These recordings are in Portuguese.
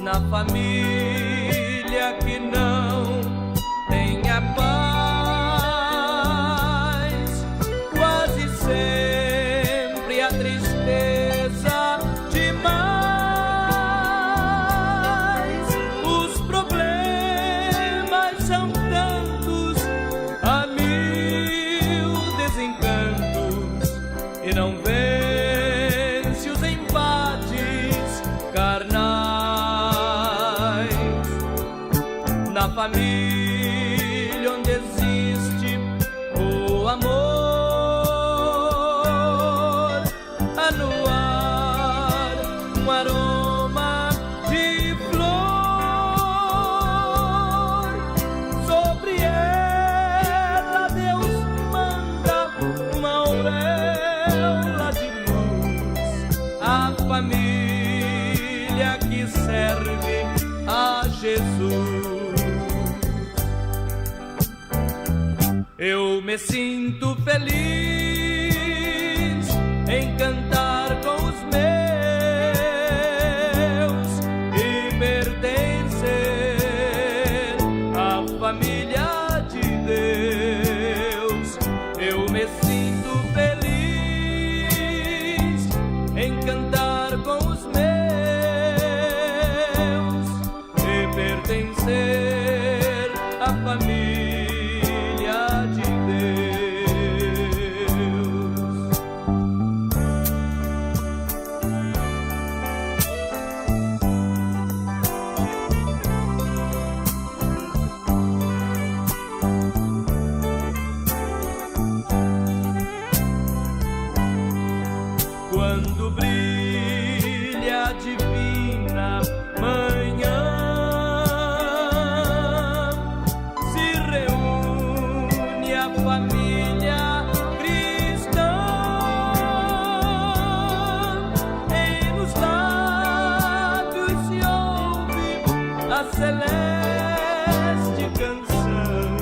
na família que não tenha paz, quase sempre a tristeza demais. Os problemas são tantos, a mil desencantos, e não vence os embates carnais. Na família onde existe o amor, há no ar um aroma de flor. Sobre ela Deus manda uma auréola de luz. A família que serve a Jesus. Eu me sinto feliz em cantar com os meus e pertencer à família de Deus. Eu me sinto feliz em cantar com os meus e pertencer à família. Quando brilha a divina manhã, se reúne a família cristã, e nos lábios se ouve a celeste canção,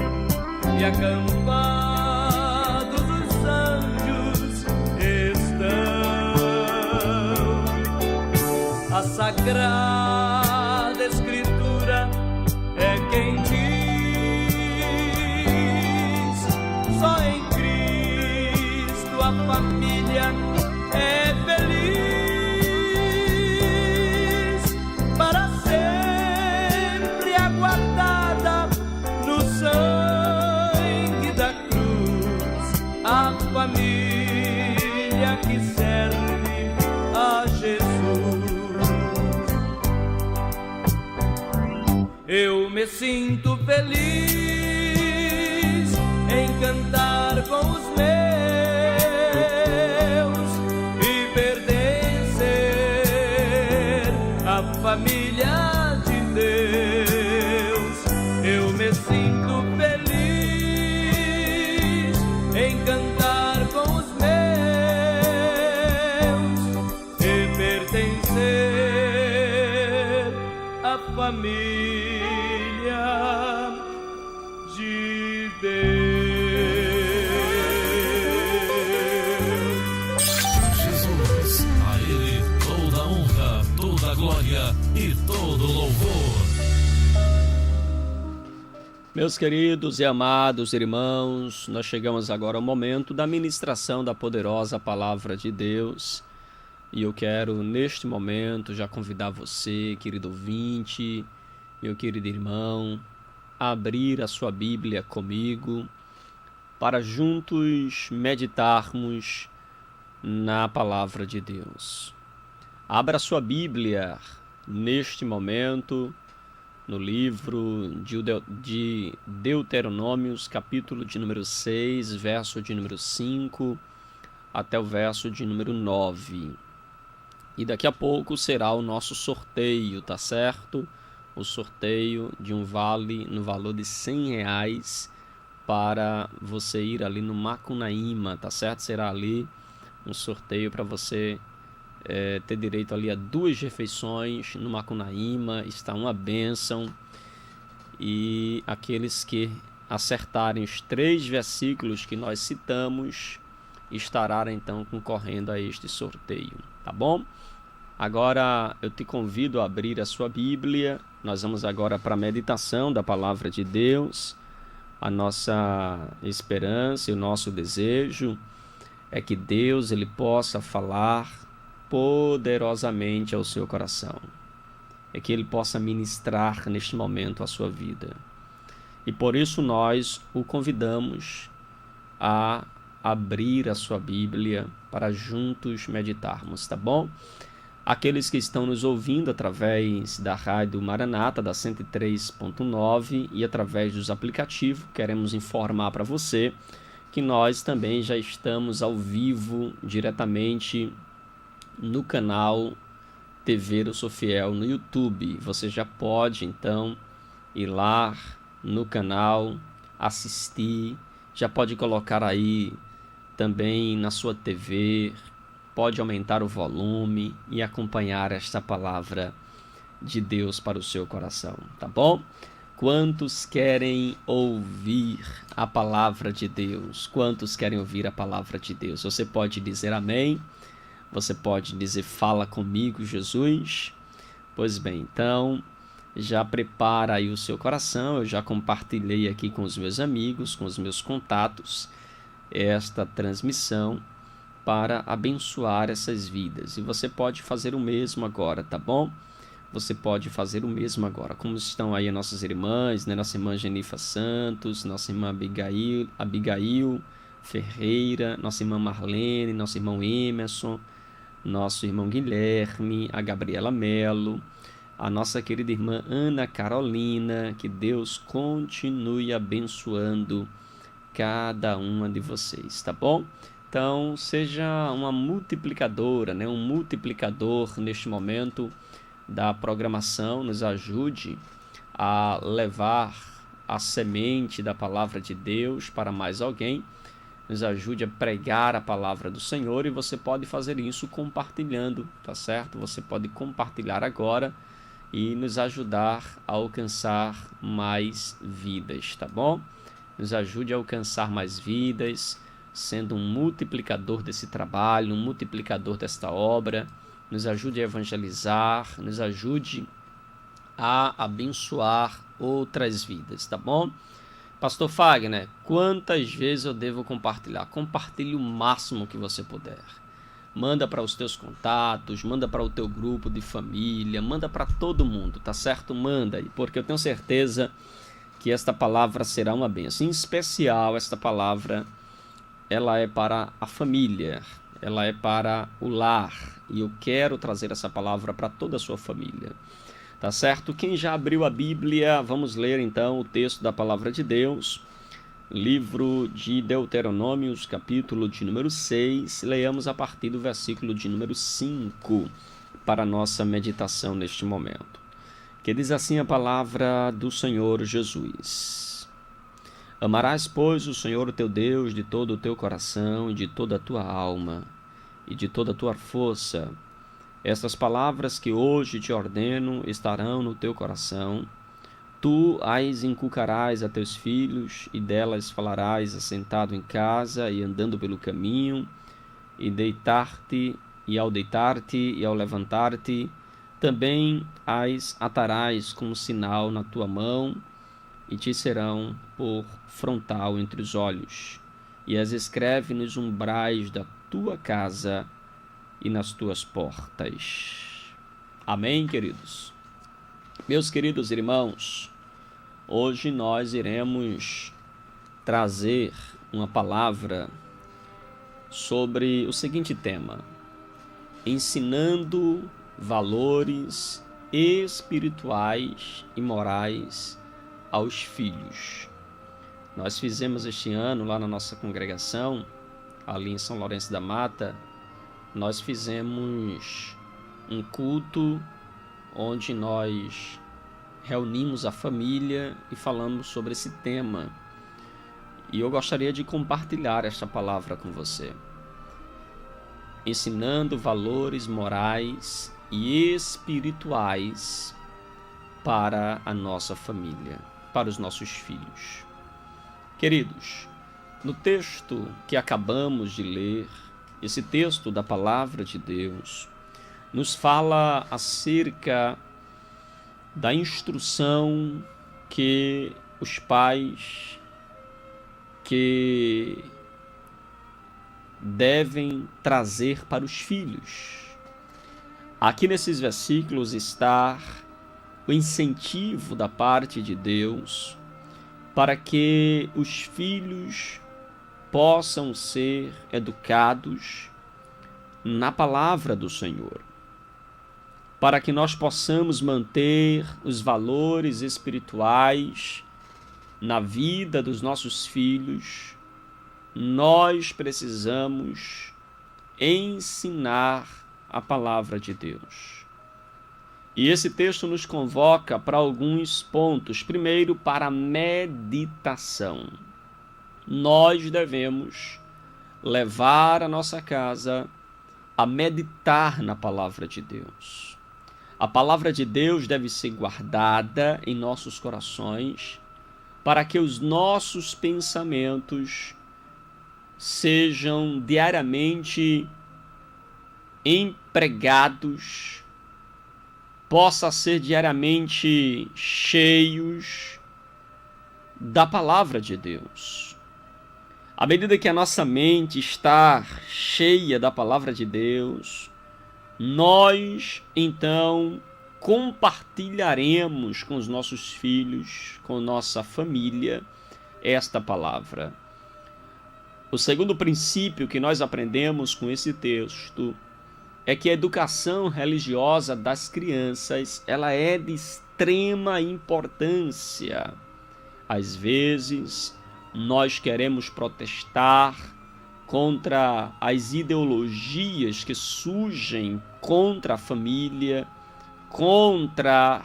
e acampados os anjos estão. A Sagrada Escritura é quem diz: só em Cristo a família é feliz, para sempre aguardada no sangue da cruz. A família que serve a Jesus. Eu me sinto feliz em cantar com os meus e pertencer à família de Deus. Eu me sinto feliz em cantar com os meus e pertencer à família de Deus. Jesus, a Ele toda a honra, toda a glória e todo o louvor. Meus queridos e amados irmãos, nós chegamos agora ao momento da ministração da poderosa Palavra de Deus. E eu quero, neste momento, já convidar você, querido ouvinte, meu querido irmão, a abrir a sua Bíblia comigo para juntos meditarmos na Palavra de Deus. Abra a sua Bíblia neste momento no livro de Deuteronômios, capítulo de número 6, verso de número 5 até o verso de número 9. E daqui a pouco será o nosso sorteio, tá certo? O sorteio de um vale no valor de R$100 para você ir ali no Macunaíma, tá certo? Será ali um sorteio para você ter direito ali a 2 refeições no Macunaíma. Está uma bênção. E aqueles que acertarem os 3 versículos que nós citamos estará então concorrendo a este sorteio, tá bom? Agora eu te convido a abrir a sua Bíblia. Nós vamos agora para a meditação da Palavra de Deus. A nossa esperança e o nosso desejo é que Deus ele possa falar poderosamente ao seu coração. É que Ele possa ministrar neste momento a sua vida. E por isso nós o convidamos a abrir a sua Bíblia para juntos meditarmos, tá bom? Aqueles que estão nos ouvindo através da Rádio Maranata, da 103.9 e através dos aplicativos, queremos informar para você que nós também já estamos ao vivo diretamente no canal TV Eu Sou Fiel no YouTube. Você já pode então ir lá no canal, assistir, já pode colocar aí também na sua TV, pode aumentar o volume e acompanhar esta palavra de Deus para o seu coração, tá bom? Quantos querem ouvir a palavra de Deus? Quantos querem ouvir a palavra de Deus? Você pode dizer amém? Você pode dizer, fala comigo, Jesus. Pois bem, então, já prepara aí o seu coração. Eu já compartilhei aqui com os meus amigos, com os meus contatos, esta transmissão para abençoar essas vidas. E você pode fazer o mesmo agora, tá bom? Você pode fazer o mesmo agora. Como estão aí as nossas irmãs, né? Nossa irmã Genifa Santos, nossa irmã Abigail Ferreira, nossa irmã Marlene, nosso irmão Emerson, nosso irmão Guilherme, a Gabriela Melo, a nossa querida irmã Ana Carolina. Que Deus continue abençoando cada uma de vocês, tá bom? Então, seja uma multiplicadora, né? Um multiplicador neste momento da programação. Nos ajude a levar a semente da palavra de Deus para mais alguém. Nos ajude a pregar a palavra do Senhor, e você pode fazer isso compartilhando, tá certo? Você pode compartilhar agora e nos ajudar a alcançar mais vidas, tá bom? Nos ajude a alcançar mais vidas, sendo um multiplicador desse trabalho, um multiplicador desta obra. Nos ajude a evangelizar, nos ajude a abençoar outras vidas, tá bom? Pastor Fagner, quantas vezes eu devo compartilhar? Compartilhe o máximo que você puder. Manda para os teus contatos, manda para o teu grupo de família, manda para todo mundo, tá certo? Manda aí, porque eu tenho certeza que esta palavra será uma bênção. Em especial, esta palavra, ela é para a família, ela é para o lar. E eu quero trazer essa palavra para toda a sua família. Tá certo? Quem já abriu a Bíblia, vamos ler então o texto da palavra de Deus. Livro de Deuteronômios, capítulo de número 6. Leamos a partir do versículo de número 5 para a nossa meditação neste momento. Que diz assim a palavra do Senhor Jesus. Amarás, pois, o Senhor o teu Deus de todo o teu coração e de toda a tua alma e de toda a tua força. Estas palavras que hoje te ordeno estarão no teu coração. Tu as inculcarás a teus filhos, e delas falarás assentado em casa e andando pelo caminho, e deitar-te, e ao deitar-te e ao levantar-te, também as atarás como sinal na tua mão, e te serão por frontal entre os olhos, e as escreve nos umbrais da tua casa e nas tuas portas. Amém, queridos? Meus queridos irmãos, hoje nós iremos trazer uma palavra sobre o seguinte tema: ensinando valores espirituais e morais aos filhos. Nós fizemos este ano lá na nossa congregação, ali em São Lourenço da Mata, nós fizemos um culto onde nós reunimos a família e falamos sobre esse tema. E eu gostaria de compartilhar esta palavra com você. Ensinando valores morais e espirituais para a nossa família, para os nossos filhos. Queridos, no texto que acabamos de ler, esse texto da palavra de Deus, nos fala acerca da instrução que os pais que devem trazer para os filhos. Aqui nesses versículos está o incentivo da parte de Deus para que os filhos possam ser educados na palavra do Senhor, para que nós possamos manter os valores espirituais na vida dos nossos filhos. Nós precisamos ensinar a palavra de Deus. E esse texto nos convoca para alguns pontos. Primeiro, para a meditação. Nós devemos levar a nossa casa a meditar na palavra de Deus. A palavra de Deus deve ser guardada em nossos corações para que os nossos pensamentos sejam diariamente empregados, possa ser diariamente cheios da palavra de Deus. À medida que a nossa mente está cheia da palavra de Deus, nós então compartilharemos com os nossos filhos, com nossa família, esta palavra. O segundo princípio que nós aprendemos com esse texto é que a educação religiosa das crianças, ela é de extrema importância. Às vezes, nós queremos protestar contra as ideologias que surgem contra a família, contra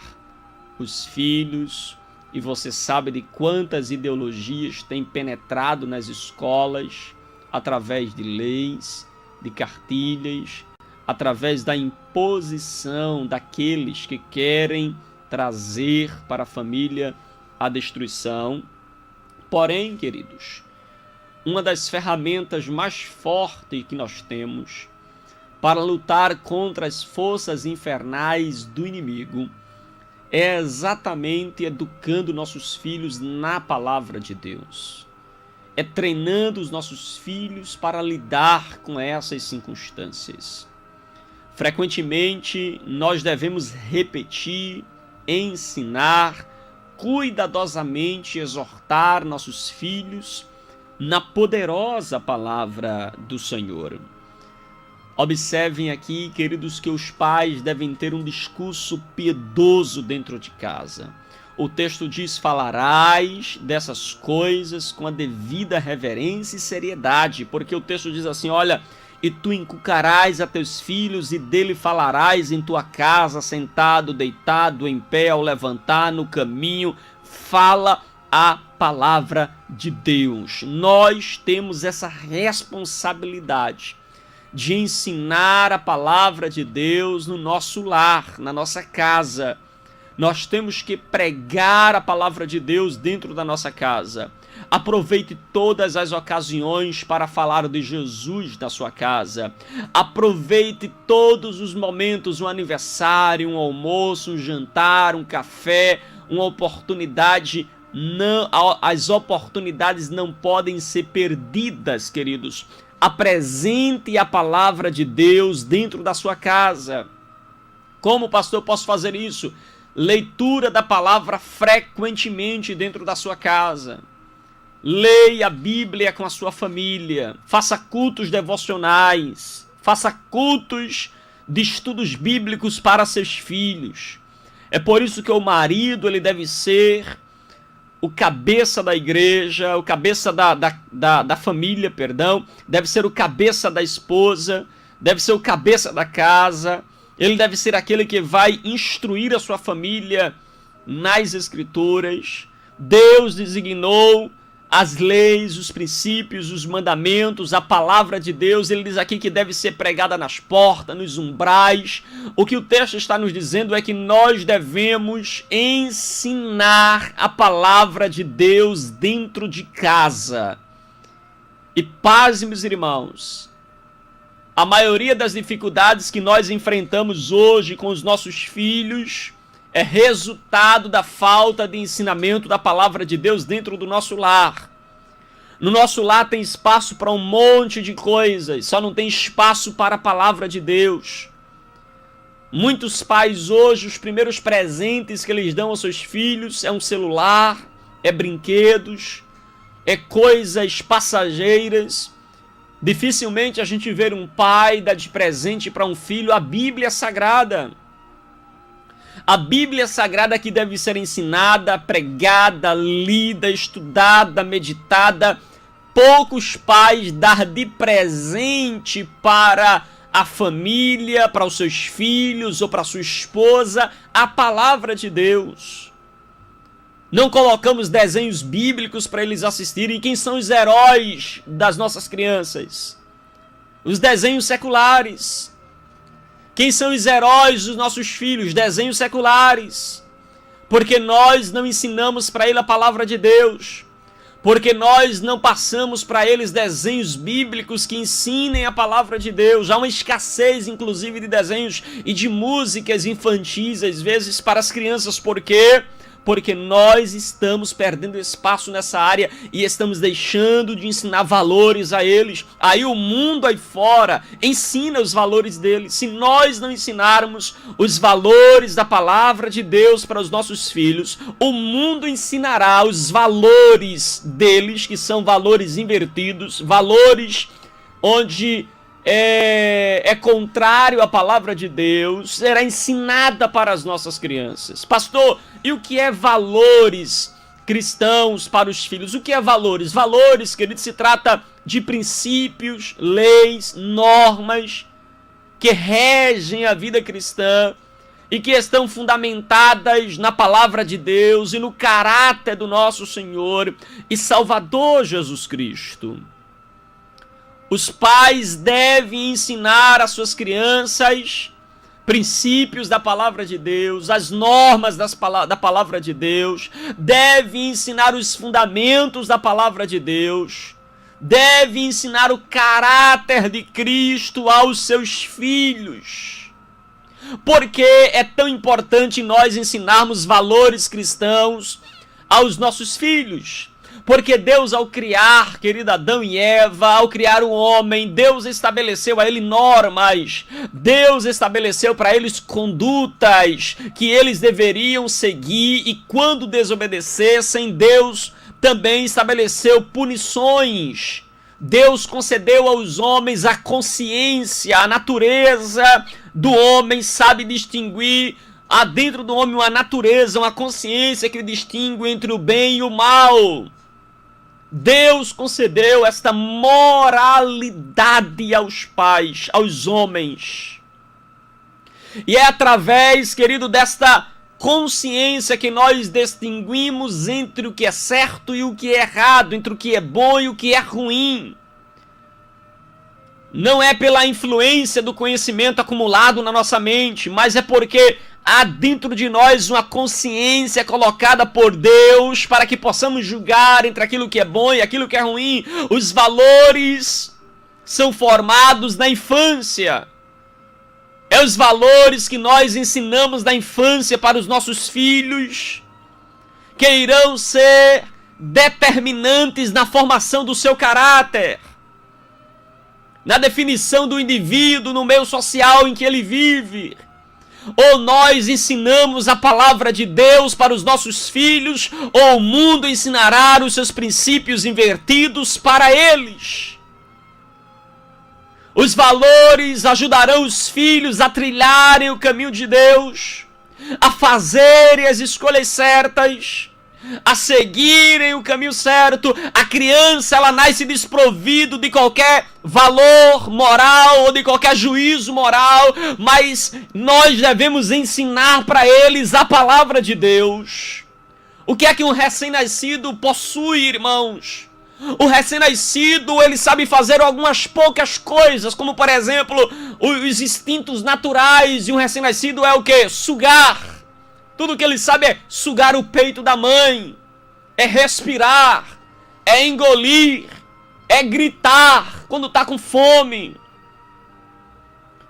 os filhos, e você sabe de quantas ideologias têm penetrado nas escolas através de leis, de cartilhas, através da imposição daqueles que querem trazer para a família a destruição. Porém, queridos, uma das ferramentas mais fortes que nós temos para lutar contra as forças infernais do inimigo é exatamente educando nossos filhos na palavra de Deus. É treinando os nossos filhos para lidar com essas circunstâncias. Frequentemente, nós devemos repetir, ensinar, cuidadosamente exortar nossos filhos na poderosa palavra do Senhor. Observem aqui, queridos, que os pais devem ter um discurso piedoso dentro de casa. O texto diz: falarás dessas coisas com a devida reverência e seriedade, porque o texto diz assim, olha, e tu inculcarás a teus filhos e dele falarás em tua casa, sentado, deitado, em pé, ao levantar, no caminho. Fala a palavra de Deus. Nós temos essa responsabilidade de ensinar a palavra de Deus no nosso lar, na nossa casa. Nós temos que pregar a palavra de Deus dentro da nossa casa. Aproveite todas as ocasiões para falar de Jesus na sua casa. Aproveite todos os momentos, um aniversário, um almoço, um jantar, um café, uma oportunidade. Não, as oportunidades não podem ser perdidas, queridos. Apresente a palavra de Deus dentro da sua casa. Como, pastor, eu posso fazer isso? Leitura da palavra frequentemente dentro da sua casa. Leia a Bíblia com a sua família. Faça cultos devocionais. Faça cultos de estudos bíblicos para seus filhos. É por isso que o marido ele deve ser o cabeça da igreja, o cabeça da família, deve ser o cabeça da esposa, deve ser o cabeça da casa. Ele deve ser aquele que vai instruir a sua família nas Escrituras. Deus designou as leis, os princípios, os mandamentos, a palavra de Deus. Ele diz aqui que deve ser pregada nas portas, nos umbrais. O que o texto está nos dizendo é que nós devemos ensinar a palavra de Deus dentro de casa. E paz, meus irmãos, A maioria das dificuldades que nós enfrentamos hoje com os nossos filhos é resultado da falta de ensinamento da palavra de Deus dentro do nosso lar. No nosso lar tem espaço para um monte de coisas, só não tem espaço para a palavra de Deus. Muitos pais hoje, os primeiros presentes que eles dão aos seus filhos é um celular, é brinquedos, é coisas passageiras. Dificilmente a gente vê um pai dar de presente para um filho a Bíblia Sagrada. A Bíblia Sagrada que deve ser ensinada, pregada, lida, estudada, meditada. Poucos pais dar de presente para a família, para os seus filhos ou para sua esposa a palavra de Deus. Não colocamos desenhos bíblicos para eles assistirem. Quem são os heróis das nossas crianças? Os desenhos seculares. Quem são os heróis dos nossos filhos? Desenhos seculares. Porque nós não ensinamos para ele a palavra de Deus. Porque nós não passamos para eles desenhos bíblicos que ensinem a palavra de Deus. Há uma escassez, inclusive, de desenhos e de músicas infantis, às vezes, para as crianças. Por quê? Porque nós estamos perdendo espaço nessa área e estamos deixando de ensinar valores a eles. Aí o mundo aí fora ensina os valores deles. Se nós não ensinarmos os valores da palavra de Deus para os nossos filhos, o mundo ensinará os valores deles, que são valores invertidos, valores onde é contrário à palavra de Deus, será ensinada para as nossas crianças. Pastor, e o que é valores cristãos para os filhos? O que é valores? Valores, querido, se trata de princípios, leis, normas que regem a vida cristã e que estão fundamentadas na palavra de Deus e no caráter do nosso Senhor e Salvador Jesus Cristo. Os pais devem ensinar às suas crianças princípios da palavra de Deus, as normas da palavra de Deus, devem ensinar os fundamentos da palavra de Deus, devem ensinar o caráter de Cristo aos seus filhos. Por que é tão importante nós ensinarmos valores cristãos aos nossos filhos? Porque Deus, ao criar, querido Adão e Eva, ao criar o homem, Deus estabeleceu a ele normas, Deus estabeleceu para eles condutas que eles deveriam seguir, e quando desobedecessem, Deus também estabeleceu punições. Deus concedeu aos homens a consciência, a natureza do homem sabe distinguir. Há dentro do homem uma natureza, uma consciência que distingue entre o bem e o mal. Deus concedeu esta moralidade aos pais, aos homens. E é através, querido, desta consciência que nós distinguimos entre o que é certo e o que é errado, entre o que é bom e o que é ruim. Não é pela influência do conhecimento acumulado na nossa mente, mas é porque há dentro de nós uma consciência colocada por Deus para que possamos julgar entre aquilo que é bom e aquilo que é ruim. Os valores são formados na infância. É os valores que nós ensinamos na infância para os nossos filhos, que irão ser determinantes na formação do seu caráter, na definição do indivíduo no meio social em que ele vive. Ou nós ensinamos a palavra de Deus para os nossos filhos, ou o mundo ensinará os seus princípios invertidos para eles. Os valores ajudarão os filhos a trilharem o caminho de Deus, a fazerem as escolhas certas, a seguirem o caminho certo. A criança, ela nasce desprovido de qualquer valor moral ou de qualquer juízo moral, mas nós devemos ensinar para eles a palavra de Deus. O que é que um recém-nascido possui, irmãos? O recém-nascido, ele sabe fazer algumas poucas coisas, como por exemplo, os instintos naturais, e um recém-nascido é o quê? Sugar. Tudo que ele sabe é sugar o peito da mãe, é respirar, é, é engolir, é gritar quando está com fome.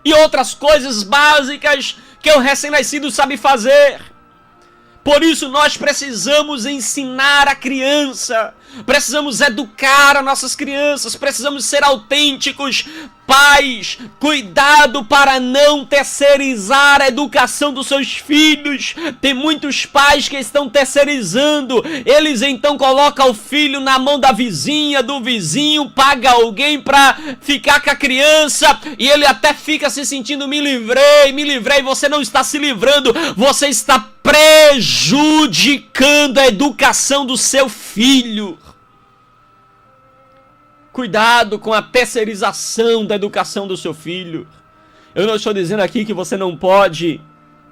e outras coisas básicas que o recém-nascido sabe fazer. Por isso nós precisamos ensinar a criança, precisamos educar as nossas crianças, precisamos ser autênticos. Pais, cuidado para não terceirizar a educação dos seus filhos. Tem muitos pais que estão terceirizando. Eles então colocam o filho na mão da vizinha, do vizinho, paga alguém para ficar com a criança e ele até fica se sentindo me livrei. Você não está se livrando, você está prejudicando a educação do seu filho. Cuidado com a terceirização da educação do seu filho. Eu não estou dizendo aqui que você não pode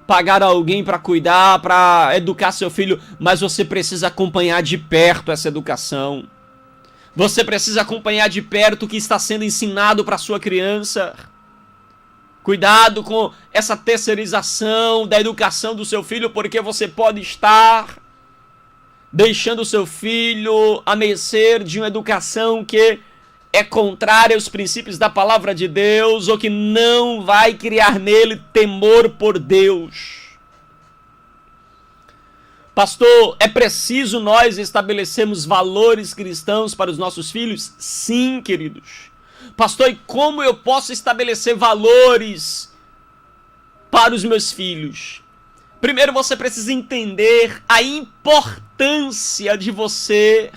pagar alguém para cuidar, para educar seu filho, mas você precisa acompanhar de perto essa educação. Você precisa acompanhar de perto o que está sendo ensinado para sua criança. Cuidado com essa terceirização da educação do seu filho, porque você pode estar deixando o seu filho a mercê de uma educação que é contrária aos princípios da palavra de Deus, ou que não vai criar nele temor por Deus. Pastor, é preciso nós estabelecermos valores cristãos para os nossos filhos? Sim, queridos. Pastor, e como eu posso estabelecer valores para os meus filhos? Primeiro você precisa entender a importância de você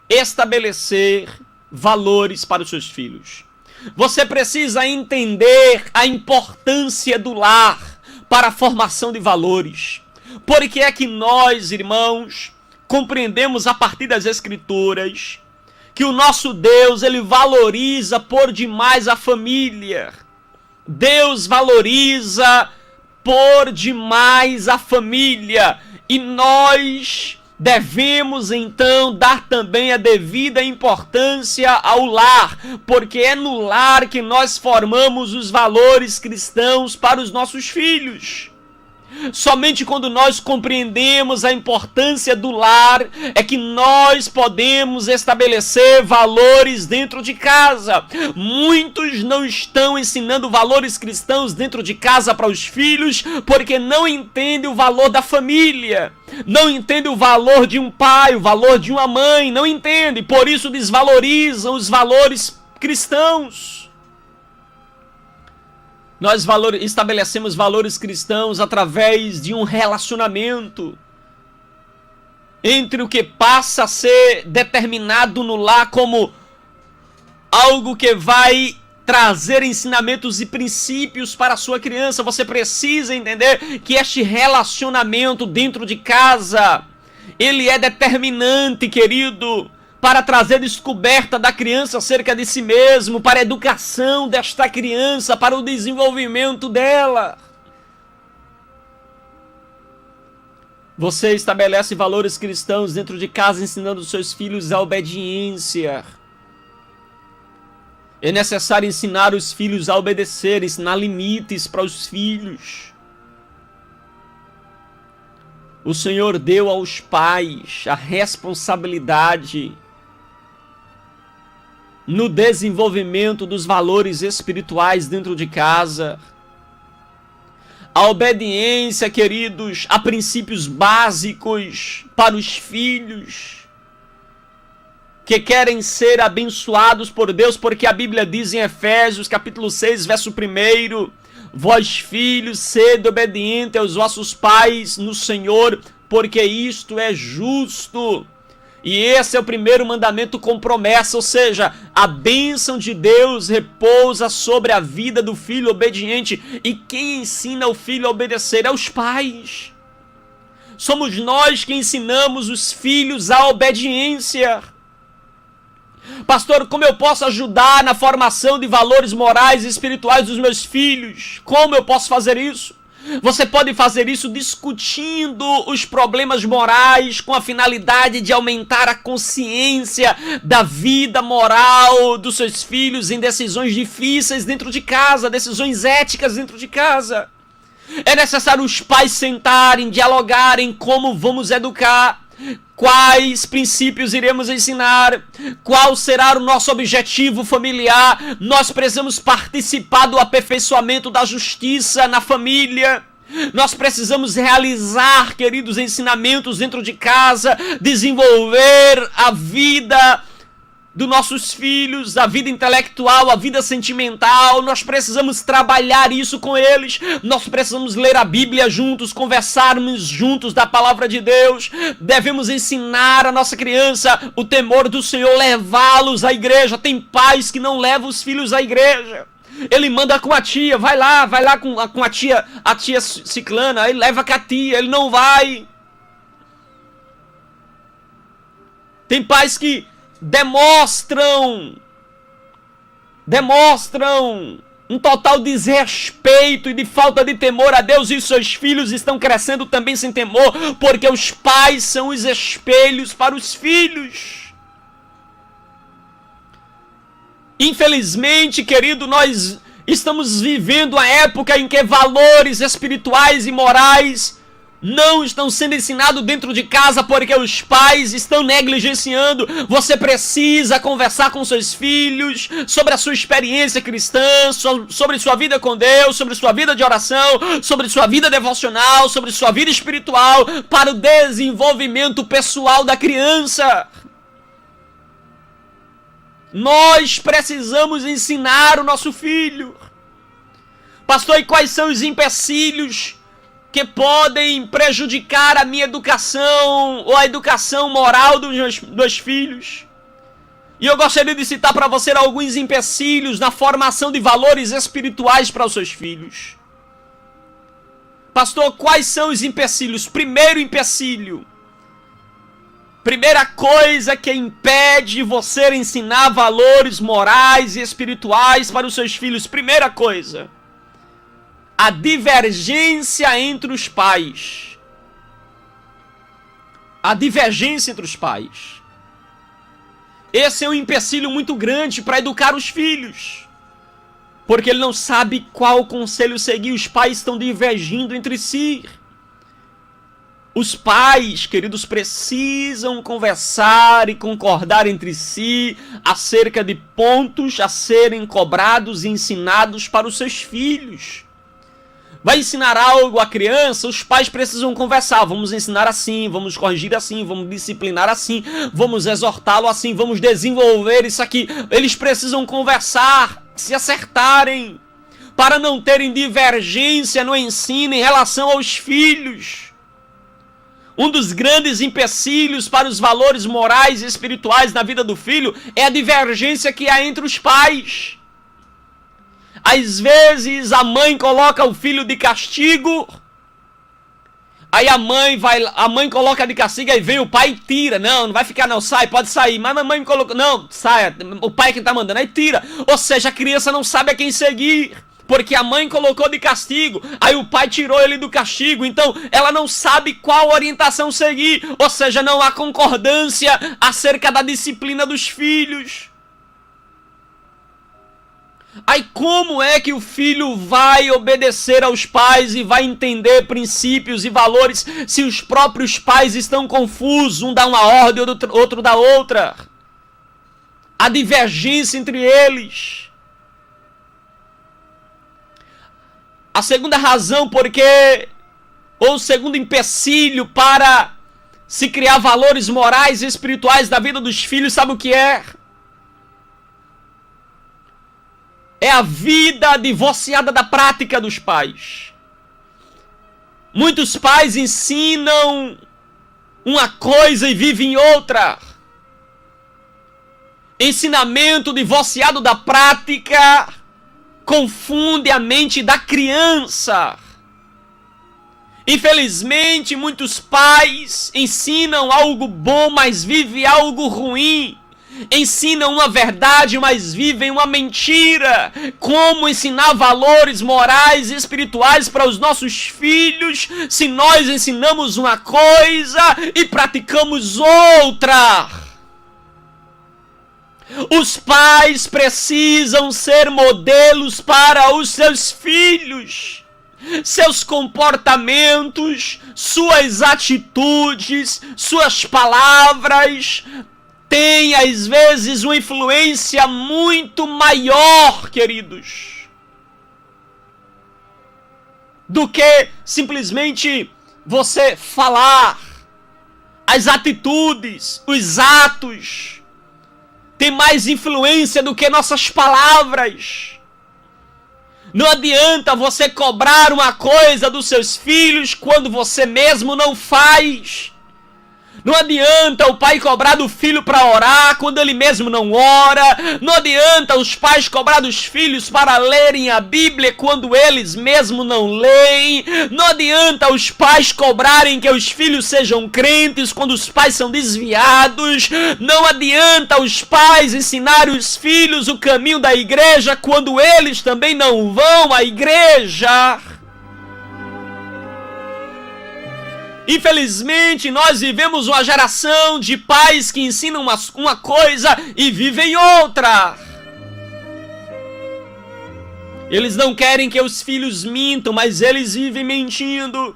estabelecer valores para os seus filhos. Você precisa entender a importância do lar para a formação de valores. Por que é que nós, irmãos, compreendemos a partir das Escrituras que o nosso Deus, ele valoriza por demais a família. Deus valoriza por demais a família. E nós devemos então dar também a devida importância ao lar, porque é no lar que nós formamos os valores cristãos para os nossos filhos. Somente quando nós compreendemos a importância do lar é que nós podemos estabelecer valores dentro de casa. Muitos não estão ensinando valores cristãos dentro de casa para os filhos porque não entendem o valor da família, não entendem o valor de um pai, o valor de uma mãe, não entendem, por isso desvalorizam os valores cristãos. Nós estabelecemos valores cristãos através de um relacionamento entre o que passa a ser determinado no lar como algo que vai trazer ensinamentos e princípios para a sua criança. Você precisa entender que este relacionamento dentro de casa, ele é determinante, querido, para trazer descoberta da criança acerca de si mesmo, para a educação desta criança, para o desenvolvimento dela. Você estabelece valores cristãos dentro de casa, ensinando os seus filhos a obediência. É necessário ensinar os filhos a obedecer, ensinar limites para os filhos. O Senhor deu aos pais a responsabilidade no desenvolvimento dos valores espirituais dentro de casa. A obediência, queridos, a princípios básicos para os filhos que querem ser abençoados por Deus, porque a Bíblia diz em Efésios, capítulo 6, verso 1, vós filhos, sede obediente aos vossos pais no Senhor, porque isto é justo. E esse é o primeiro mandamento com promessa, ou seja, a bênção de Deus repousa sobre a vida do filho obediente. E quem ensina o filho a obedecer é os pais. Somos nós que ensinamos os filhos à obediência. Pastor, como eu posso ajudar na formação de valores morais e espirituais dos meus filhos? Como eu posso fazer isso? Você pode fazer isso discutindo os problemas morais com a finalidade de aumentar a consciência da vida moral dos seus filhos em decisões difíceis dentro de casa, decisões éticas dentro de casa. É necessário os pais sentarem, dialogarem como vamos educar. Quais princípios iremos ensinar? Qual será o nosso objetivo familiar? Nós precisamos participar do aperfeiçoamento da justiça na família. Nós precisamos realizar, queridos, ensinamentos dentro de casa, desenvolver a vida dos nossos filhos, a vida intelectual, a vida sentimental. Nós precisamos trabalhar isso com eles. Nós precisamos ler a Bíblia juntos, conversarmos juntos da palavra de Deus. Devemos ensinar a nossa criança o temor do Senhor, levá-los à igreja. Tem pais que não levam os filhos à igreja. Ele manda com a tia, vai lá com a tia ciclana, aí leva com a tia, ele não vai. Tem pais que demonstram um total desrespeito e de falta de temor a Deus, e seus filhos estão crescendo também sem temor, porque os pais são os espelhos para os filhos. Infelizmente, querido, nós estamos vivendo a época em que valores espirituais e morais não estão sendo ensinados dentro de casa porque os pais estão negligenciando. Você precisa conversar com seus filhos sobre a sua experiência cristã, sobre sua vida com Deus, sobre sua vida de oração, sobre sua vida devocional, sobre sua vida espiritual, para o desenvolvimento pessoal da criança. Nós precisamos ensinar o nosso filho. Pastor, e quais são os empecilhos que podem prejudicar a minha educação ou a educação moral dos meus filhos? E eu gostaria de citar para você alguns empecilhos na formação de valores espirituais para os seus filhos. Pastor, quais são os empecilhos? Primeiro empecilho. Primeira coisa que impede você ensinar valores morais e espirituais para os seus filhos. Primeira coisa. A divergência entre os pais. A divergência entre os pais. Esse é um empecilho muito grande para educar os filhos. Porque ele não sabe qual conselho seguir. Os pais estão divergindo entre si. Os pais, queridos, precisam conversar e concordar entre si acerca de pontos a serem cobrados e ensinados para os seus filhos. Vai ensinar algo à criança, os pais precisam conversar. Vamos ensinar assim, vamos corrigir assim, vamos disciplinar assim, vamos exortá-lo assim, vamos desenvolver isso aqui. Eles precisam conversar, se acertarem, para não terem divergência no ensino em relação aos filhos. Um dos grandes empecilhos para os valores morais e espirituais na vida do filho é a divergência que há entre os pais. Às vezes a mãe coloca o filho de castigo, aí a mãe coloca de castigo, aí vem o pai e tira. Não vai ficar não, sai, pode sair. Mas a mãe me colocou, não, sai, o pai é quem tá mandando, aí tira. Ou seja, a criança não sabe a quem seguir, porque a mãe colocou de castigo, aí o pai tirou ele do castigo, então ela não sabe qual orientação seguir, ou seja, não há concordância acerca da disciplina dos filhos. Aí como é que o filho vai obedecer aos pais e vai entender princípios e valores se os próprios pais estão confusos, um dá uma ordem, outro dá outra? A divergência entre eles. A segunda razão ou o segundo empecilho para se criar valores morais e espirituais da vida dos filhos, sabe o que é? É a vida divorciada da prática dos pais. Muitos pais ensinam uma coisa e vivem outra. Ensinamento divorciado da prática confunde a mente da criança. Infelizmente, muitos pais ensinam algo bom, mas vivem algo ruim. Ensinam uma verdade, mas vivem uma mentira. Como ensinar valores morais e espirituais para os nossos filhos se nós ensinamos uma coisa e praticamos outra? Os pais precisam ser modelos para os seus filhos. seus comportamentos, suas atitudes, suas palavras têm às vezes uma influência muito maior, queridos, do que simplesmente você falar. As atitudes, os atos têm mais influência do que nossas palavras. Não adianta você cobrar uma coisa dos seus filhos quando você mesmo não faz. Não adianta o pai cobrar do filho para orar quando ele mesmo não ora. Não adianta os pais cobrar dos filhos para lerem a Bíblia quando eles mesmo não leem. Não adianta os pais cobrarem que os filhos sejam crentes quando os pais são desviados. Não adianta os pais ensinarem os filhos o caminho da igreja quando eles também não vão à igreja. Infelizmente, nós vivemos uma geração de pais que ensinam uma coisa e vivem outra. Eles não querem que os filhos mintam, mas eles vivem mentindo.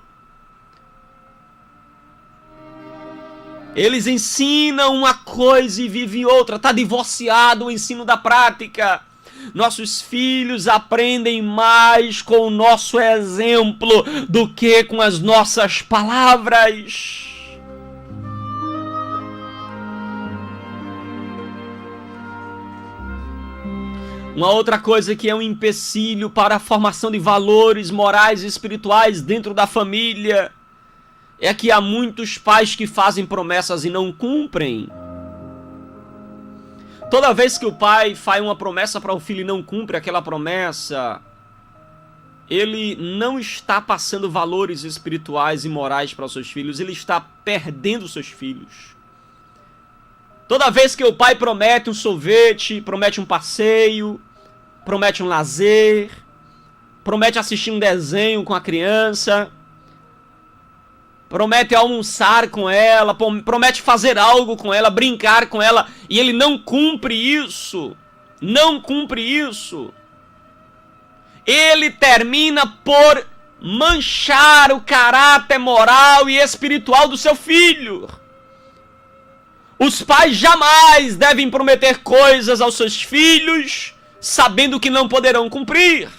Eles ensinam uma coisa e vivem outra. Está divorciado o ensino da prática. Nossos filhos aprendem mais com o nosso exemplo do que com as nossas palavras. Uma outra coisa que é um empecilho para a formação de valores morais e espirituais dentro da família é que há muitos pais que fazem promessas e não cumprem. Toda vez que o pai faz uma promessa para o filho e não cumpre aquela promessa, ele não está passando valores espirituais e morais para os seus filhos, ele está perdendo os seus filhos. Toda vez que o pai promete um sorvete, promete um passeio, promete um lazer, promete assistir um desenho com a criança, promete almoçar com ela, promete fazer algo com ela, brincar com ela, e ele não cumpre isso. Não cumpre isso. Ele termina por manchar o caráter moral e espiritual do seu filho. Os pais jamais devem prometer coisas aos seus filhos, sabendo que não poderão cumprir.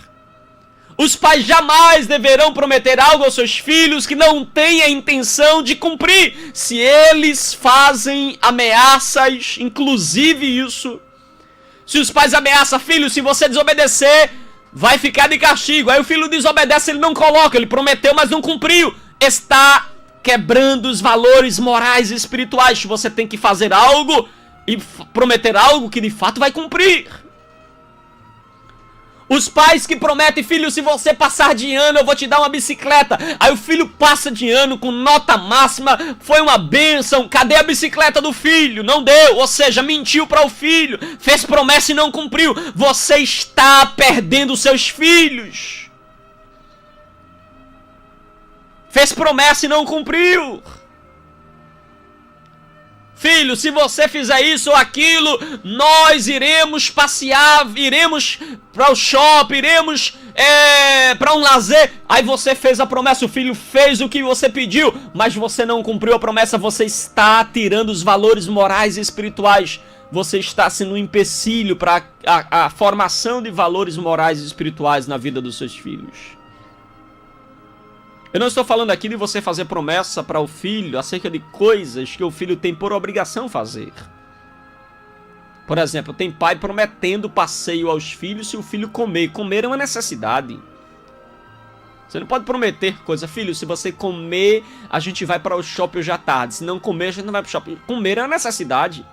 Os pais jamais deverão prometer algo aos seus filhos que não têm a intenção de cumprir. Se eles fazem ameaças, inclusive isso, se os pais ameaçam, filho, se você desobedecer, vai ficar de castigo. Aí o filho desobedece, ele não coloca, ele prometeu, mas não cumpriu. Está quebrando os valores morais e espirituais. Você tem que fazer algo e prometer algo que de fato vai cumprir. Os pais que prometem, filho, se você passar de ano, eu vou te dar uma bicicleta. Aí o filho passa de ano com nota máxima, foi uma bênção. Cadê a bicicleta do filho? Não deu, ou seja, mentiu para o filho, fez promessa e não cumpriu. Você está perdendo seus filhos. Fez promessa e não cumpriu. Filho, se você fizer isso ou aquilo, nós iremos passear, iremos para o shopping, iremos para um lazer. Aí você fez a promessa, o filho fez o que você pediu, mas você não cumpriu a promessa. Você está tirando os valores morais e espirituais. Você está sendo um empecilho para a formação de valores morais e espirituais na vida dos seus filhos. Eu não estou falando aqui de você fazer promessa para o filho acerca de coisas que o filho tem por obrigação fazer. Por exemplo, tem pai prometendo passeio aos filhos se o filho comer. Comer é uma necessidade. Você não pode prometer coisa, filho, se você comer, a gente vai para o shopping hoje à tarde. Se não comer, a gente não vai para o shopping. Comer é uma necessidade.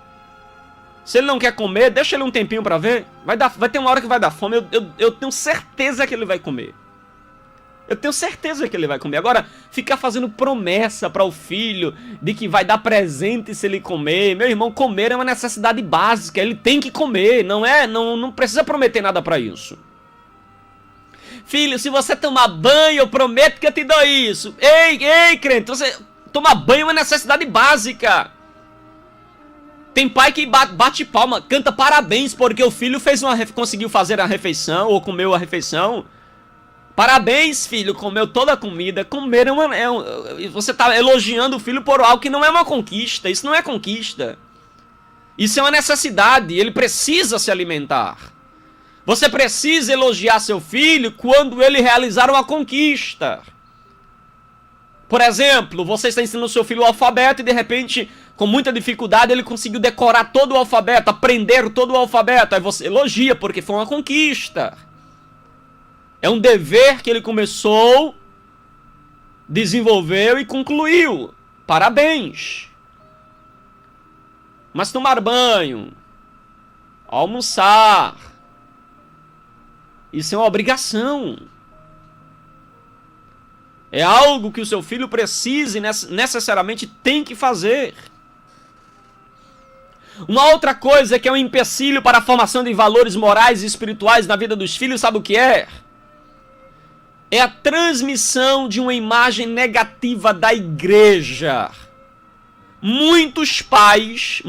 Se ele não quer comer, deixa ele um tempinho para ver. Vai ter uma hora que vai dar fome. Eu tenho certeza que ele vai comer. Eu tenho certeza que ele vai comer. Agora, ficar fazendo promessa para o filho de que vai dar presente se ele comer. Meu irmão, comer é uma necessidade básica. Ele tem que comer. Não precisa prometer nada para isso. Filho, se você tomar banho, eu prometo que eu te dou isso. Ei, crente, você tomar banho é uma necessidade básica. Tem pai que bate palma, canta parabéns porque o filho conseguiu fazer a refeição ou comeu a refeição. Parabéns, filho, comeu toda a comida. Comer você está elogiando o filho por algo que não é uma conquista. Isso não é conquista. Isso é uma necessidade. Ele precisa se alimentar. Você precisa elogiar seu filho quando ele realizar uma conquista. Por exemplo, você está ensinando seu filho o alfabeto e de repente, com muita dificuldade, ele conseguiu decorar todo o alfabeto, aprender todo o alfabeto. Aí você elogia porque foi uma conquista. É um dever que ele começou, desenvolveu e concluiu. Parabéns. Mas tomar banho, almoçar, isso é uma obrigação. É algo que o seu filho precisa e necessariamente tem que fazer. Uma outra coisa que é um empecilho para a formação de valores morais e espirituais na vida dos filhos, sabe o que é? É a transmissão de uma imagem negativa da igreja. Muitos pais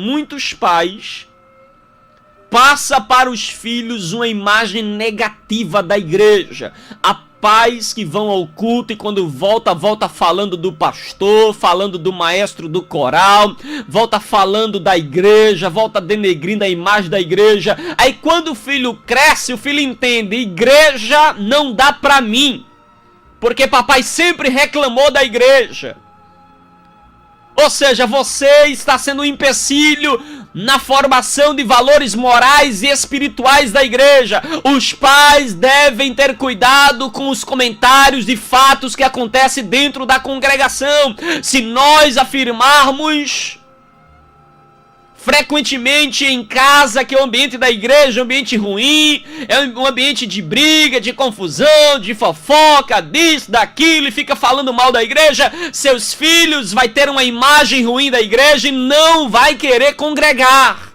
passam para os filhos uma imagem negativa da igreja. Há pais que vão ao culto e quando volta falando do pastor, falando do maestro do coral, volta falando da igreja, volta denegrindo a imagem da igreja. Aí quando o filho cresce, o filho entende, igreja não dá pra mim. Porque papai sempre reclamou da igreja. Ou seja, você está sendo um empecilho na formação de valores morais e espirituais da igreja. Os pais devem ter cuidado com os comentários de fatos que acontecem dentro da congregação. Se nós afirmarmos frequentemente em casa que o ambiente da igreja é um ambiente ruim, é um ambiente de briga, de confusão, de fofoca, disso, daquilo, e fica falando mal da igreja, seus filhos vai ter uma imagem ruim da igreja e não vai querer congregar.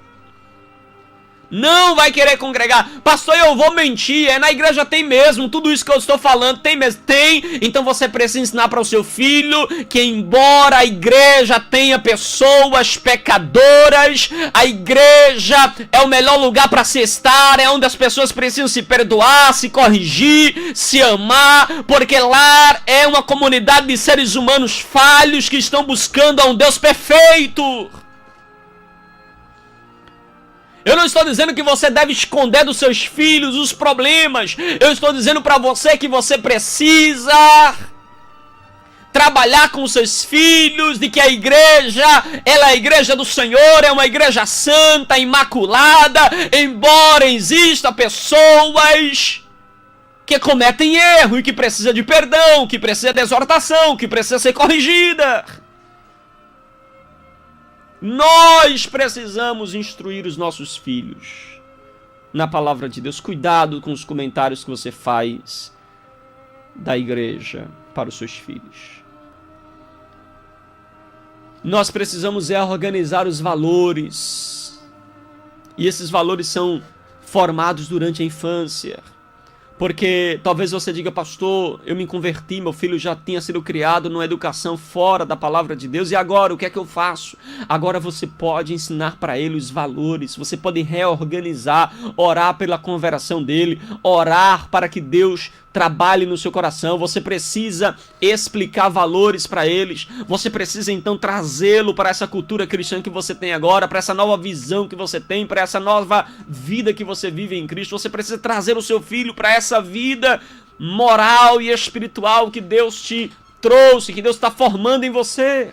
Não vai querer congregar. Pastor, eu vou mentir, na igreja tem mesmo, tudo isso que eu estou falando, tem mesmo, tem. Então você precisa ensinar para o seu filho que embora a igreja tenha pessoas pecadoras, a igreja é o melhor lugar para se estar, é onde as pessoas precisam se perdoar, se corrigir, se amar, porque lá é uma comunidade de seres humanos falhos que estão buscando a um Deus perfeito. Eu não estou dizendo que você deve esconder dos seus filhos os problemas. Eu estou dizendo para você que você precisa trabalhar com os seus filhos, de que a igreja, ela é a igreja do Senhor, é uma igreja santa, imaculada, embora existam pessoas que cometem erro e que precisam de perdão, que precisam de exortação, que precisam ser corrigida. Nós precisamos instruir os nossos filhos na palavra de Deus. Cuidado com os comentários que você faz da igreja para os seus filhos. Nós precisamos organizar os valores. E esses valores são formados durante a infância. Porque talvez você diga, pastor, eu me converti, meu filho já tinha sido criado numa educação fora da palavra de Deus, e agora, o que é que eu faço? Agora você pode ensinar para ele os valores, você pode reorganizar, orar pela conversão dele, orar para que Deus trabalhe no seu coração. Você precisa explicar valores para eles, você precisa então trazê-lo para essa cultura cristã que você tem agora, para essa nova visão que você tem, para essa nova vida que você vive em Cristo. Você precisa trazer o seu filho para essa vida moral e espiritual que Deus te trouxe, que Deus está formando em você.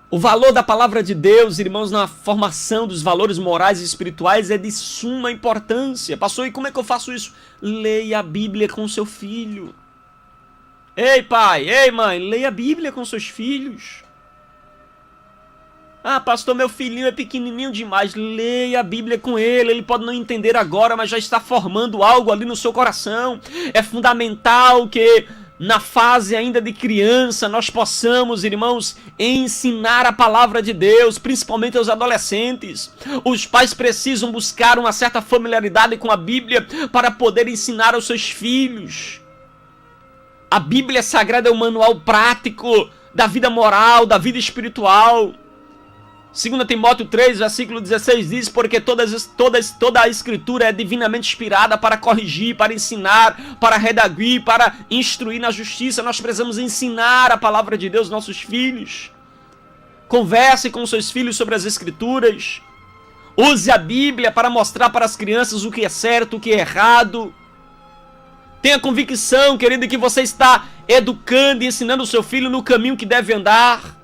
O valor da palavra de Deus, irmãos, na formação dos valores morais e espirituais é de suma importância. Pastor, e como é que eu faço isso? Leia a Bíblia com seu filho. Ei, pai, ei, mãe, leia a Bíblia com seus filhos. Ah, pastor, meu filhinho é pequenininho demais. Leia a Bíblia com ele. Ele pode não entender agora, mas já está formando algo ali no seu coração. É fundamental que na fase ainda de criança nós possamos, irmãos, ensinar a palavra de Deus, principalmente aos adolescentes. Os pais precisam buscar uma certa familiaridade com a Bíblia para poder ensinar aos seus filhos. A Bíblia Sagrada é um manual prático da vida moral, da vida espiritual. 2 Timóteo 3, versículo 16 diz: porque toda a escritura é divinamente inspirada para corrigir, para ensinar, para redaguir, para instruir na justiça. Nós precisamos ensinar a palavra de Deus aos nossos filhos. Converse com seus filhos sobre as escrituras. Use a Bíblia para mostrar para as crianças o que é certo, o que é errado. Tenha convicção, querido, que você está educando e ensinando o seu filho no caminho que deve andar.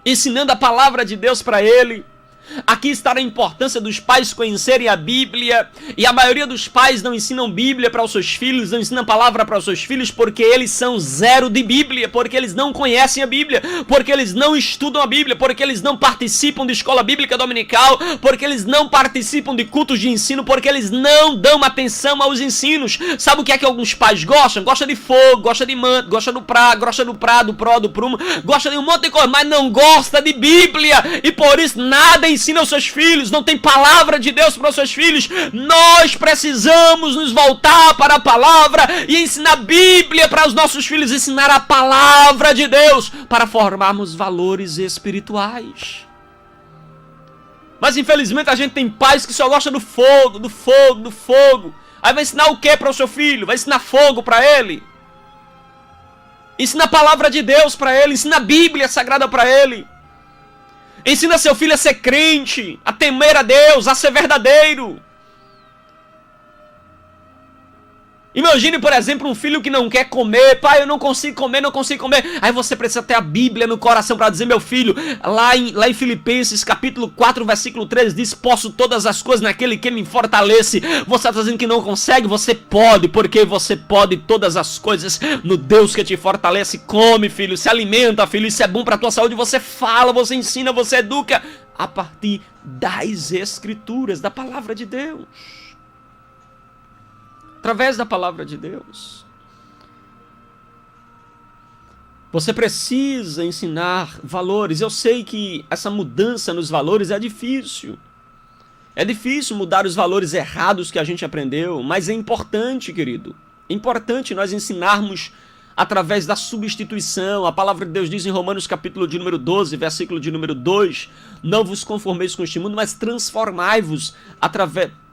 Ensinando a palavra de Deus para ele. Aqui está a importância dos pais conhecerem a Bíblia. E a maioria dos pais não ensinam Bíblia para os seus filhos, não ensinam palavra para os seus filhos, porque eles são zero de Bíblia, porque eles não conhecem a Bíblia, porque eles não estudam a Bíblia, porque eles não participam de escola bíblica dominical, porque eles não participam de cultos de ensino, porque eles não dão atenção aos ensinos. Sabe o que é que alguns pais gostam? Gosta de fogo, gosta de manto, gosta do do prumo, gosta de um monte de coisa, mas não gosta de Bíblia, e por isso nada ensina aos seus filhos, não tem palavra de Deus para os seus filhos. Nós precisamos nos voltar para a palavra e ensinar a Bíblia para os nossos filhos, ensinar a palavra de Deus para formarmos valores espirituais. Mas infelizmente a gente tem pais que só gostam do fogo. Aí vai ensinar o que para o seu filho? Vai ensinar fogo para ele? Ensina a palavra de Deus para ele, ensina a Bíblia Sagrada para ele. Ensina seu filho a ser crente, a temer a Deus, a ser verdadeiro. Imagine, por exemplo, um filho que não quer comer. Pai, eu não consigo comer. Aí você precisa ter a Bíblia no coração para dizer: meu filho, lá em Filipenses capítulo 4, versículo 13 diz: posso todas as coisas naquele que me fortalece. Você está dizendo que não consegue? Você pode, porque você pode todas as coisas no Deus que te fortalece. Come, filho, se alimenta, filho, isso é bom para a tua saúde. Você fala, você ensina, você educa a partir das Escrituras, da palavra de Deus. Através da palavra de Deus. Você precisa ensinar valores. Eu sei que essa mudança nos valores é difícil. É difícil mudar os valores errados que a gente aprendeu, mas é importante, querido. É importante nós ensinarmos através da substituição. A palavra de Deus diz em Romanos capítulo de número 12, versículo de número 2: não vos conformeis com este mundo, mas transformai-vos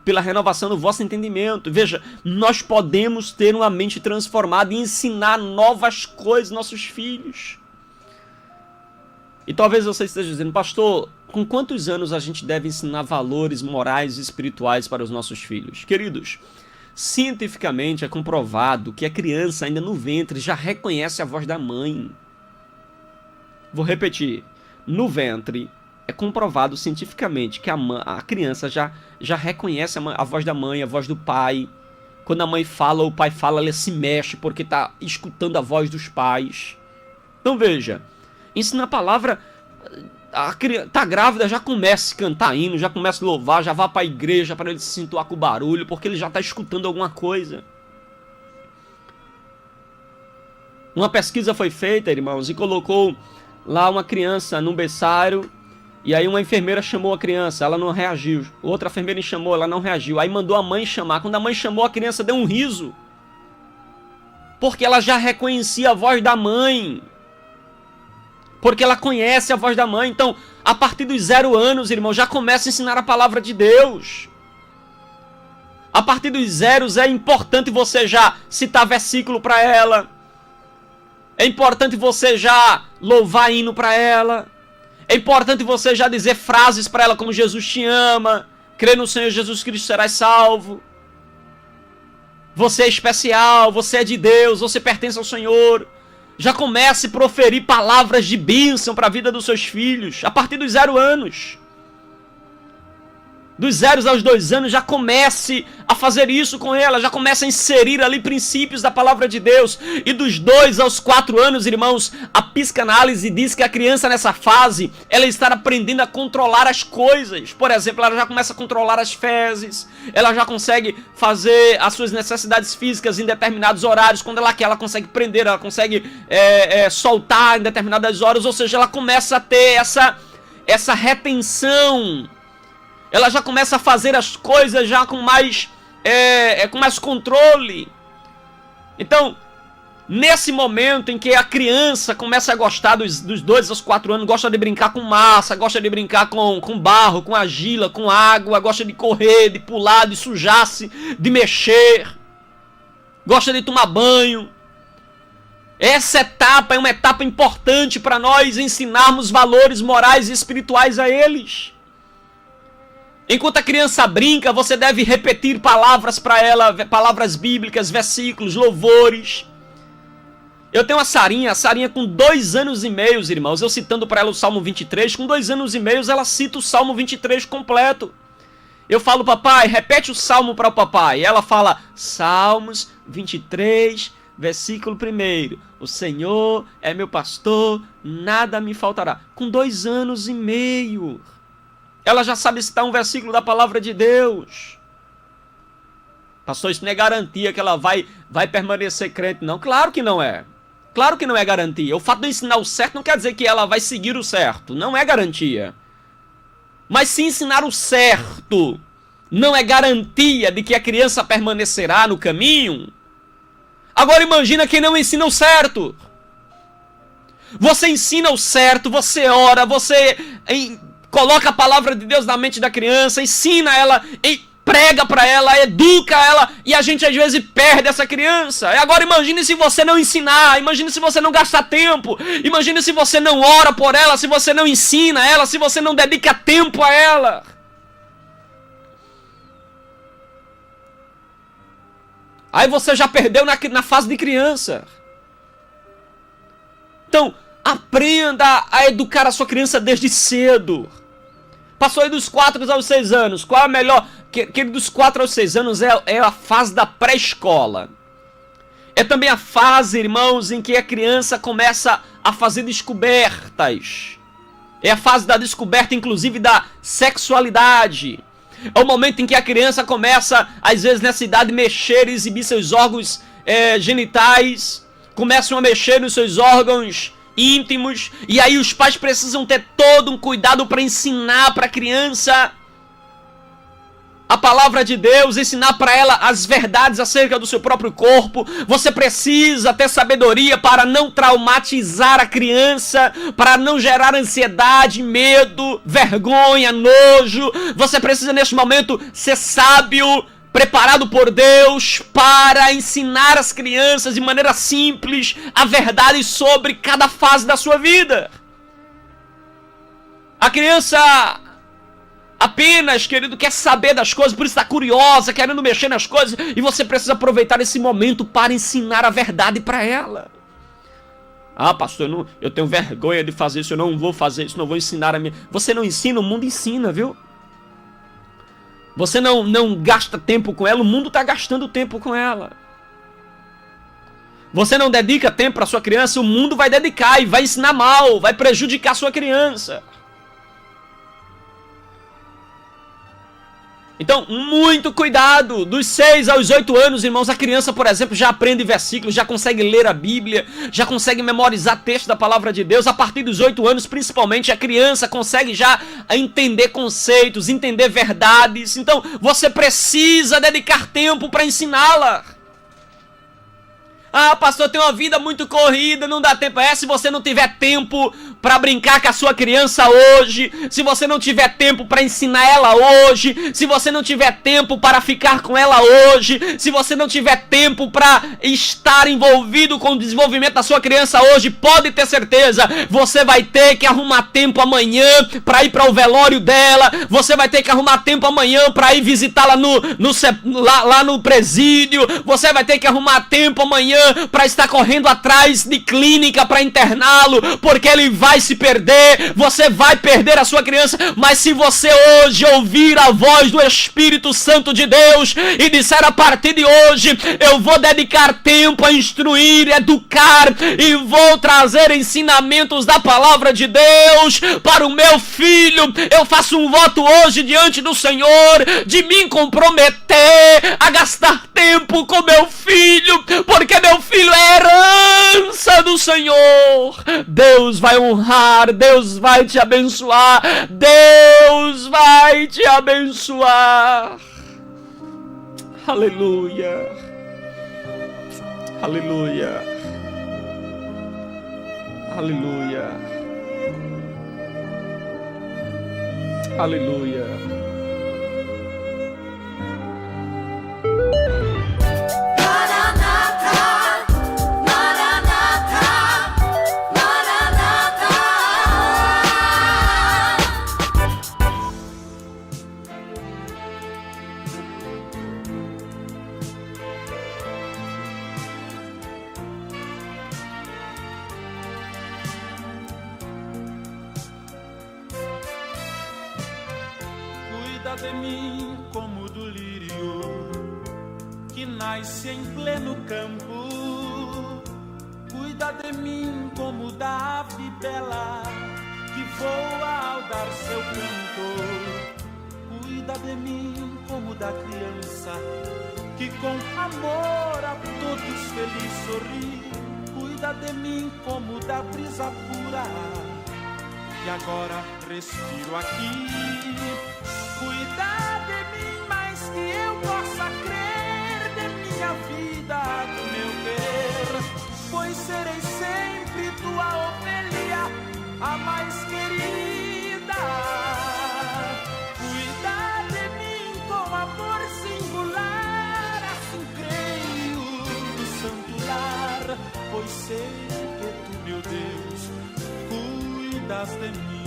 pela renovação do vosso entendimento. Veja, nós podemos ter uma mente transformada e ensinar novas coisas aos nossos filhos. E talvez você esteja dizendo: pastor, com quantos anos a gente deve ensinar valores morais e espirituais para os nossos filhos? Queridos, cientificamente é comprovado que a criança ainda no ventre já reconhece a voz da mãe. Vou repetir. No ventre é comprovado cientificamente que a criança já reconhece a voz da mãe, a voz do pai. Quando a mãe fala ou o pai fala, ela se mexe porque está escutando a voz dos pais. Então veja, ensina a palavra. A criança tá grávida, já começa a cantar hino, já começa a louvar, já vai para a igreja para ele se situar com o barulho, porque ele já está escutando alguma coisa. Uma pesquisa foi feita, irmãos, e colocou lá uma criança num berçário. E aí uma enfermeira chamou a criança, ela não reagiu. Outra enfermeira chamou, ela não reagiu. Aí mandou a mãe chamar. Quando a mãe chamou, a criança deu um riso. Porque ela já reconhecia a voz da mãe. Porque ela conhece a voz da mãe. Então, a partir dos 0 anos, irmão, já começa a ensinar a palavra de Deus. A partir dos 0 é importante você já citar versículo para ela. É importante você já louvar hino para ela. É importante você já dizer frases para ela como: Jesus te ama, crê no Senhor Jesus Cristo, serás salvo. Você é especial, você é de Deus, você pertence ao Senhor. Já comece a proferir palavras de bênção para a vida dos seus filhos, a partir dos 0 anos. Dos 0 aos 2 anos, já comece a fazer isso com ela, já comece a inserir ali princípios da palavra de Deus. E dos 2 aos 4 anos, irmãos, a psicanálise diz que a criança nessa fase, ela está aprendendo a controlar as coisas. Por exemplo, ela já começa a controlar as fezes, ela já consegue fazer as suas necessidades físicas em determinados horários. Quando ela quer, ela consegue prender, ela consegue soltar em determinadas horas, ou seja, ela começa a ter essa retenção. Ela já começa a fazer as coisas já com mais controle. Então, Nesse momento em que a criança começa a gostar dos 2 aos 4 anos, gosta de brincar com massa, gosta de brincar com barro, com argila, com água, gosta de correr, de pular, de sujar-se, de mexer, gosta de tomar banho. Essa etapa é uma etapa importante para nós ensinarmos valores morais e espirituais a eles. Enquanto a criança brinca, você deve repetir palavras para ela, palavras bíblicas, versículos, louvores. Eu tenho a Sarinha com 2 anos e meio, irmãos, eu citando para ela o Salmo 23, com 2 anos e meio ela cita o Salmo 23 completo. Eu falo, papai, repete o Salmo para o papai. E ela fala, Salmos 23, versículo 1. O Senhor é meu pastor, nada me faltará. Com 2 anos e meio. Ela já sabe citar um versículo da palavra de Deus. Pastor, isso não é garantia que ela vai permanecer crente, não. Claro que não é. Claro que não é garantia. O fato de ensinar o certo não quer dizer que ela vai seguir o certo. Não é garantia. Mas se ensinar o certo não é garantia de que a criança permanecerá no caminho, agora imagina quem não ensina o certo. Você ensina o certo, você ora, você coloca a palavra de Deus na mente da criança, ensina ela, prega para ela, educa ela, e a gente às vezes perde essa criança. E agora imagine se você não ensinar, imagine se você não gastar tempo, imagine se você não ora por ela, se você não ensina ela, se você não dedica tempo a ela. Aí você já perdeu na fase de criança. Então, aprenda a educar a sua criança desde cedo. Passou aí dos 4 aos 6 anos. Qual é a melhor? Que dos 4 aos 6 anos é a fase da pré-escola. É também a fase, irmãos, em que a criança começa a fazer descobertas. É a fase da descoberta, inclusive, da sexualidade. É o momento em que a criança começa, às vezes nessa idade, mexer e exibir seus órgãos genitais. Começam a mexer nos seus órgãos íntimos, e aí os pais precisam ter todo um cuidado para ensinar para a criança a palavra de Deus, ensinar para ela as verdades acerca do seu próprio corpo. Você precisa ter sabedoria para não traumatizar a criança, para não gerar ansiedade, medo, vergonha, nojo. Você precisa neste momento ser sábio, preparado por Deus para ensinar as crianças de maneira simples a verdade sobre cada fase da sua vida. A criança apenas, querido, quer saber das coisas, por isso está curiosa, querendo mexer nas coisas, e você precisa aproveitar esse momento para ensinar a verdade para ela. Ah, pastor, eu tenho vergonha de fazer isso, eu não vou fazer isso, não vou ensinar a minha... Você não ensina, o mundo ensina, viu? Você não gasta tempo com ela, o mundo está gastando tempo com ela. Você não dedica tempo para sua criança, o mundo vai dedicar e vai ensinar mal, vai prejudicar sua criança. Então, muito cuidado. Dos 6 aos 8 anos, irmãos, a criança, por exemplo, já aprende versículos, já consegue ler a Bíblia, já consegue memorizar texto da palavra de Deus. A partir dos 8 anos, principalmente, a criança consegue já entender conceitos, entender verdades. Então, você precisa dedicar tempo para ensiná-la. Ah, pastor, tem uma vida muito corrida, não dá tempo. Se você não tiver tempo para brincar com a sua criança hoje, se você não tiver tempo para ensinar ela hoje, se você não tiver tempo para ficar com ela hoje, se você não tiver tempo para estar envolvido com o desenvolvimento da sua criança hoje, pode ter certeza, você vai ter que arrumar tempo amanhã para ir para o velório dela, você vai ter que arrumar tempo amanhã para ir visitá-la lá no presídio, você vai ter que arrumar tempo amanhã para estar correndo atrás de clínica para interná-lo, porque ele vai se perder, você vai perder a sua criança. Mas se você hoje ouvir a voz do Espírito Santo de Deus e disser a partir de hoje, eu vou dedicar tempo a instruir, educar e vou trazer ensinamentos da palavra de Deus para o meu filho, eu faço um voto hoje diante do Senhor de me comprometer a gastar tempo com meu filho, porque meu filho é herança do Senhor. Deus vai honrar, Deus vai te abençoar, Deus vai te abençoar. Aleluia, aleluia. Aleluia. Aleluia. Cuida de mim como do lírio que nasce em pleno campo. Cuida de mim como da ave bela que voa ao dar seu canto. Cuida de mim como da criança que com amor a todos feliz sorri. Cuida de mim como da brisa pura e agora respiro aqui. Cuida de mim mais que eu possa crer, de minha vida, do meu querer, pois serei sempre tua ovelha, a mais querida. Cuida de mim com amor singular, assim creio no santo lar, pois sei que tu, meu Deus, cuidas de mim.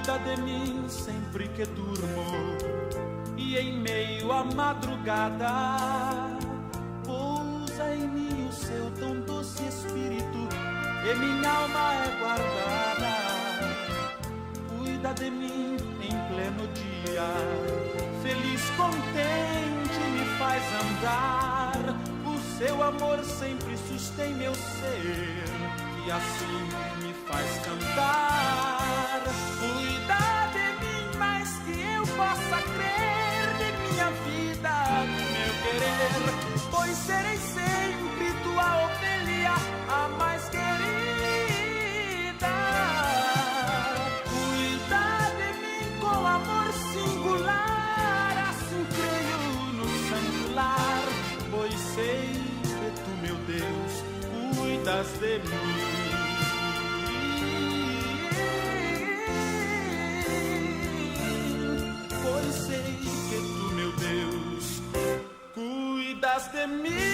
Cuida de mim sempre que durmo e em meio à madrugada pousa em mim o seu tão doce espírito e minha alma é guardada. Cuida de mim em pleno dia, feliz, contente me faz andar. O seu amor sempre sustém meu ser e assim me faz cantar. Cuida de mim mais que eu possa crer, de minha vida, do meu querer, pois serei sempre tua ovelha, a mais querida. Cuida de mim com amor singular, assim creio no santo lar, pois sei que tu, meu Deus, cuidas de mim. Pois sei que tu, meu Deus, cuidas de mim.